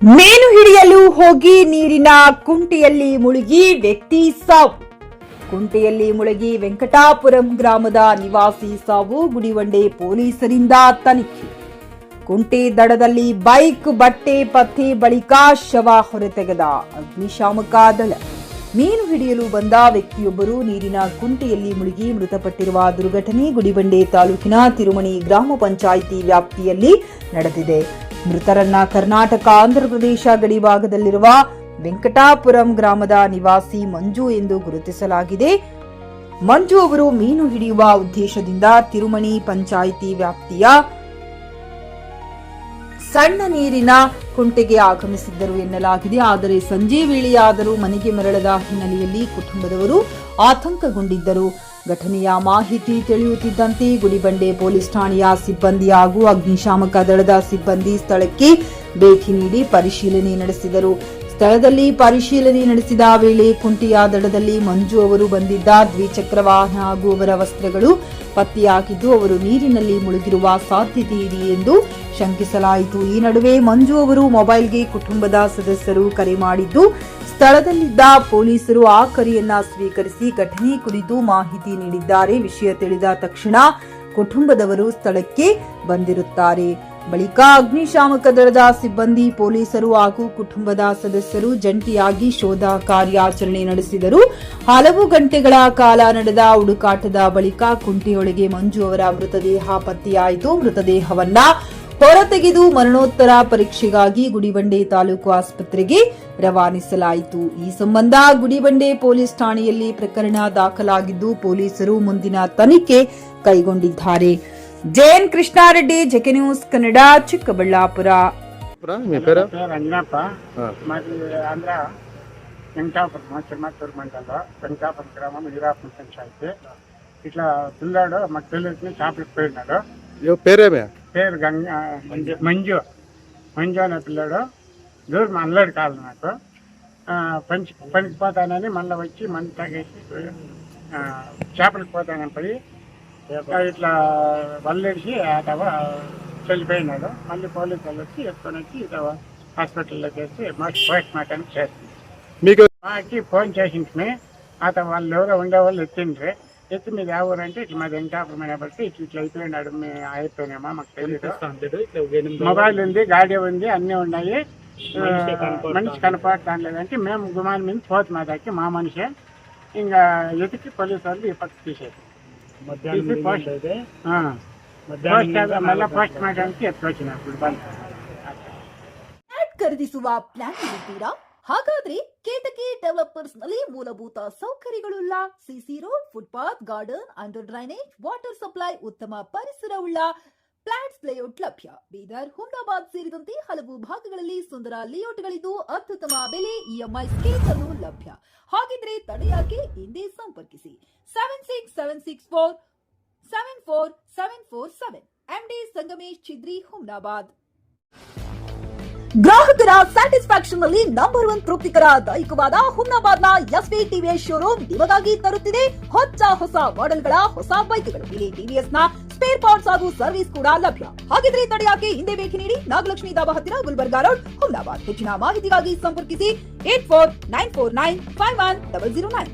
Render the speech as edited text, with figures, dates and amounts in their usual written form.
ಮೀನು ಹಿಡಿಯಲು ಹೋಗಿ ನೀರಿನ ಕುಂಟೆಯಲ್ಲಿ ಮುಳುಗಿ ವ್ಯಕ್ತಿ ಸಾವು. ಕುಂಟೆಯಲ್ಲಿ ಮುಳುಗಿ ವೆಂಕಟಾಪುರಂ ಗ್ರಾಮದ ನಿವಾಸಿ ಸಾವು. ಗುಡಿಬಂಡೆ ಪೊಲೀಸರಿಂದ ತನಿಖೆ. ಕುಂಟೆ ದಡದಲ್ಲಿ ಬೈಕ್ ಬಟ್ಟೆ ಪತ್ತೆ ಬಳಿಕ ಶವ ಹೊರತೆಗೆದ ಅಗ್ನಿಶಾಮಕ ದಳ. ಮೀನು ಹಿಡಿಯಲು ಬಂದ ವ್ಯಕ್ತಿಯೊಬ್ಬರು ನೀರಿನ ಕುಂಟೆಯಲ್ಲಿ ಮುಳುಗಿ ಮೃತಪಟ್ಟಿರುವ ದುರ್ಘಟನೆ ಗುಡಿಬಂಡೆ ತಾಲೂಕಿನ ತಿರುಮಣಿ ಗ್ರಾಮ ಪಂಚಾಯಿತಿ ವ್ಯಾಪ್ತಿಯಲ್ಲಿ ನಡೆದಿದೆ. ಮೃತರನ್ನ ಕರ್ನಾಟಕ ಆಂಧ್ರಪ್ರದೇಶ ಗಡಿ ಭಾಗದಲ್ಲಿರುವ ವೆಂಕಟಾಪುರಂ ಗ್ರಾಮದ ನಿವಾಸಿ ಮಂಜು ಎಂದು ಗುರುತಿಸಲಾಗಿದೆ. ಮಂಜು ಅವರು ಮೀನು ಹಿಡಿಯುವ ಉದ್ದೇಶದಿಂದ ತಿರುಮಣಿ ಪಂಚಾಯಿತಿ ವ್ಯಾಪ್ತಿಯ ಸಣ್ಣ ನೀರಿನ ಕುಂಟೆಗೆ ಆಗಮಿಸಿದ್ದರು ಎನ್ನಲಾಗಿದೆ. ಆದರೆ ಸಂಜೆ ವೇಳೆಯಾದರೂ ಮನೆಗೆ ಮರಳದ ಹಿನ್ನೆಲೆಯಲ್ಲಿ ಕುಟುಂಬದವರು ಆತಂಕಗೊಂಡಿದ್ದರು. ಘಟನೆಯ ಮಾಹಿತಿ ತಿಳಿಯುತ್ತಿದ್ದಂತೆ ಗುಡಿಬಂಡೆ ಪೊಲೀಸ್ ಠಾಣೆಯ ಸಿಬ್ಬಂದಿ ಹಾಗೂ ಅಗ್ನಿಶಾಮಕ ದಳದ ಸಿಬ್ಬಂದಿ ಸ್ಥಳಕ್ಕೆ ಭೇಟಿ ನೀಡಿ ಪರಿಶೀಲನೆ ನಡೆಸಿದರು. ಸ್ಥಳದಲ್ಲಿ ಪರಿಶೀಲನೆ ನಡೆಸಿದ ವೇಳೆ ಕುಂಟೆಯ ದಡದಲ್ಲಿ ಮಂಜು ಅವರು ಬಂದಿದ್ದ ದ್ವಿಚಕ್ರ ವಾಹನ ಹಾಗೂ ಅವರ ವಸ್ತ್ರಗಳು ಪತ್ತೆಯಾಗಿದ್ದು ಅವರು ನೀರಿನಲ್ಲಿ ಮುಳುಗಿರುವ ಸಾಧ್ಯತೆ ಇದೆ ಎಂದು ಶಂಕಿಸಲಾಯಿತು. ಈ ನಡುವೆ ಮಂಜು ಅವರು ಮೊಬೈಲ್ಗೆ ಕುಟುಂಬದ ಸದಸ್ಯರು ಕರೆ ಮಾಡಿದ್ದು ಸ್ಥಳದಲ್ಲಿದ್ದ ಪೊಲೀಸರು ಆ ಕರೆಯನ್ನ ಸ್ವೀಕರಿಸಿ ಘಟನೆ ಕುರಿತು ಮಾಹಿತಿ ನೀಡಿದ್ದಾರೆ. ವಿಷಯ ತಿಳಿದ ತಕ್ಷಣ ಕುಟುಂಬದವರು ಸ್ಥಳಕ್ಕೆ ಬಂದಿರುತ್ತಾರೆ. ಬಳಿಕ ಅಗ್ನಿಶಾಮಕ ದಳದ ಸಿಬ್ಬಂದಿ, ಪೊಲೀಸರು ಹಾಗೂ ಕುಟುಂಬದ ಸದಸ್ಯರು ಜಂಟಿಯಾಗಿ ಶೋಧ ಕಾರ್ಯಾಚರಣೆ ನಡೆಸಿದರು. ಹಲವು ಗಂಟೆಗಳ ಕಾಲ ನಡೆದ ಹುಡುಕಾಟದ ಬಳಿಕ ಕುಂಟೆಯೊಳಗೆ ಮಂಜು ಅವರ ಮೃತದೇಹ ಪತ್ತೆಯಾಯಿತು. ಮೃತದೇಹವನ್ನ ಹೊರತೆಗೆದು ಮರಣೋತ್ತರ ಪರೀಕ್ಷೆಗಾಗಿ ಗುಡಿಬಂಡೆ ತಾಲೂಕು ಆಸ್ಪತ್ರೆಗೆ ರವಾನಿಸಲಾಯಿತು. ಈ ಸಂಬಂಧ ಗುಡಿಬಂಡೆ ಪೊಲೀಸ್ ಠಾಣೆಯಲ್ಲಿ ಪ್ರಕರಣ ದಾಖಲಾಗಿದ್ದು ಪೊಲೀಸರು ಮುಂದಿನ ತನಿಖೆ ಕೈಗೊಂಡಿದ್ದಾರೆ. JN Krishna Reddy, JK news Kannada, Chikkaballapura. Rangappa మాది ఆంధ్ర వెంకటాపురం చిరుమత్తూరు మండలంలో వెంకటాపురం గ్రామం వీరాపురం పంచాయతీ. ఇట్లా పిల్లాడు మాకు తెలియదు చేపలకు పోయినాడు. పేరు మంజు అనే పిల్లాడు. దూరం అల్లడి కాదు నాకు. పనికి పోతానని మళ్ళీ వచ్చి మందు తాగేసి చేపలకు పోతానని పోయి ఇట్లా వల్లేసి అటవా చల్లిపోయినాడు. మళ్ళీ పోలీసు వాళ్ళు వచ్చి ఎత్తుకొని వచ్చి ఇటవా హాస్పిటల్లోకి వేసి పోస్ట్ మార్టానికి చేస్తుంది. మాకి ఫోన్ చేసింటే అత వాళ్ళు ఎవరో ఉండేవాళ్ళు ఎత్తిండ్రే. ఎత్తి మీద ఎవరు అంటే ఇట్లా మాది వెంకటాపురం బట్టి ఇట్లా అయిపోయినాడు. అయిపోయినామా మాకు తెలియదు. మొబైల్ ఉంది, గాడి ఉంది, అన్నీ ఉన్నాయి. మనిషి కనపడతాను లేదంటే మేము గుమాన్ మీద పోతు మా దగ్గర మా మనిషి ఇంకా ఎతికి పోలీసు వాళ్ళు ఈ పక్క తీసేది. ಖರೀದಿಸುವ ಪ್ಲಾನ್ ಇದ್ದೀರಾ? ಹಾಗಾದ್ರೆ ಕೇತಕಿ ಡೆವಲಪರ್ಸ್ ನಲ್ಲಿ ಮೂಲಭೂತ ಸೌಕರ್ಯಗಳುಳ್ಳ CC road, footpath, garden, under drainage, water supply, ಉತ್ತಮ ಪರಿಸರವುಳ್ಳ ಫ್ಲಾಟ್ಸ್ ಲೇಔಟ್ ಲಭ್ಯ. ಬೀದರ್, ಹುಮ್ನಾಬಾದ್ ಸೇರಿದಂತೆ ಹಲವು ಭಾಗಗಳಲ್ಲಿ ಸುಂದರ ಲೇಔಟ್ಗಳಿದ್ದು ಅತ್ಯುತ್ತಮ ಬೆಲೆ, ಇಎಂಐ ಸ್ಕೀಮ್ಸ್ ಅನ್ನು ಲಭ್ಯ. ಹಾಗಿದ್ರೆ ತಡೆಯಾಕೆ ಹಿಂದೆ ಸಂಪರ್ಕಿಸಿ 7676474747 ಎಂಡಿ ಸಂಗಮೇಶ್ ಚಿದ್ರಿ, ಹುಮ್ನಾಬಾದ್. ಗ್ರಾಹಕರ ಸ್ಯಾಟಿಸ್ಫ್ಯಾಕ್ಷನ್ ನಲ್ಲಿ ನಂಬರ್ 1 ತೃಪ್ತಿಕರ ದೈಹಿಕವಾದ ಹುಮ್ನಾಬಾದ್ನ ಎಸ್ವಿ ಟಿವಿಎಸ್ ಶೋರೂಮ್ ನಿಮಗಾಗಿ ತರುತ್ತಿದೆ ಹೊಸ ಮಾಡೆಲ್ಗಳ ಹೊಸ ಬೈಕ್ಗಳು. ಇಲ್ಲಿ ಟಿವಿಎಸ್ ನ ಸ್ಪೇರ್ ಪಾರ್ಟ್ಸ್ ಹಾಗೂ ಸರ್ವಿಸ್ ಕೂಡ ಲಭ್ಯ. ಹಾಗಿದ್ರೆ ತಡೆಯಾಕೆ ಹಿಂದೆ ಭೇಟಿ ನೀಡಿ. ನಾಗಲಕ್ಷ್ಮಿ ದಾಬಾ ಹತ್ತಿರ, ಗುಲ್ಬರ್ಗಾ ರೋಡ್, ಹುಮ್ನಾಬಾದ್. ಹೆಚ್ಚಿನ ಮಾಹಿತಿಗಾಗಿ ಸಂಪರ್ಕಿಸಿ 8494951009.